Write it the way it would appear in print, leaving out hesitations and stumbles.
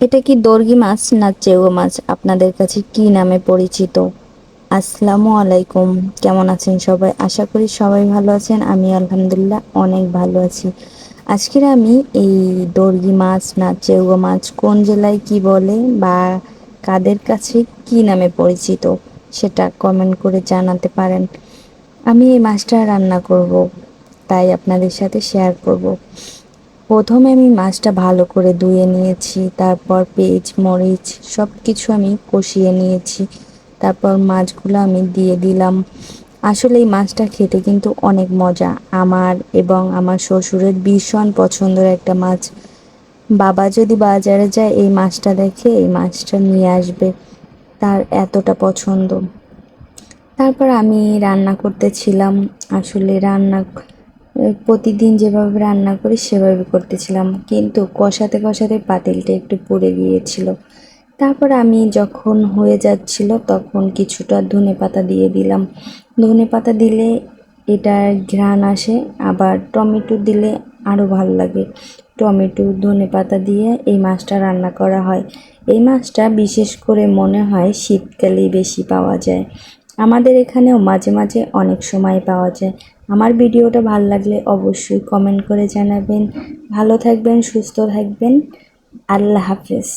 এটা কি দর্গি মাছ না চেউয়া মাছ আপনাদের কাছে কি নামে পরিচিত? আসসালামু আলাইকুম। কেমন আছেন সবাই? আশা করি সবাই ভালো আছেন। আমি আলহামদুলিল্লাহ অনেক ভালো আছি। আজকের আমি এই দর্গি মাছ না চেউয়া মাছ কোন জেলায় কি বলে বা কাদের কাছে কি নামে পরিচিত সেটা কমেন্ট করে জানাতে পারেন। আমি এই মাছটা রান্না করব, তাই আপনাদের সাথে শেয়ার করব। প্রথমে আমি মাছটা ভালো করে ধুয়ে নিয়েছি, তারপর পেঁয়াজ মরিচ সব কিছু আমি কষিয়ে নিয়েছি, তারপর মাছগুলো আমি দিয়ে দিলাম। আসলে এই মাছটা খেতে কিন্তু অনেক মজা, আমার এবং আমার শ্বশুরের ভীষণ পছন্দের একটা মাছ। বাবা যদি বাজারে যায় এই মাছটা দেখে এই মাছটা নিয়ে আসবে, তার এতটা পছন্দ। তারপর আমি রান্না করতেছিলাম। আসলে রান্না প্রতিদিন যেভাবে রান্না করি সেভাবে করতেছিলাম, কিন্তু কষাতে কষাতে পাতিলটা একটু পুড়ে গিয়েছিল। তারপর আমি যখন হয়ে যাচ্ছিল তখন কিছুটা ধনেপাতা দিয়ে দিলাম। ধনেপাতা দিলে এটার ঘ্রাণ আসে, আবার টমেটো দিলে আরও ভালো লাগে। টমেটো ধনেপাতা দিয়ে এই মাছটা রান্না করা হয়। এই মাছটা বিশেষ করে মনে হয় শীতকালেই বেশি পাওয়া যায়। আমাদের এখানেও মাঝে মাঝে অনেক সময় পাওয়া যায়। আমার ভিডিওটা ভালো লাগলে অবশ্যই কমেন্ট করে জানাবেন। ভালো থাকবেন, সুস্থ থাকবেন। আল্লাহ হাফেজ।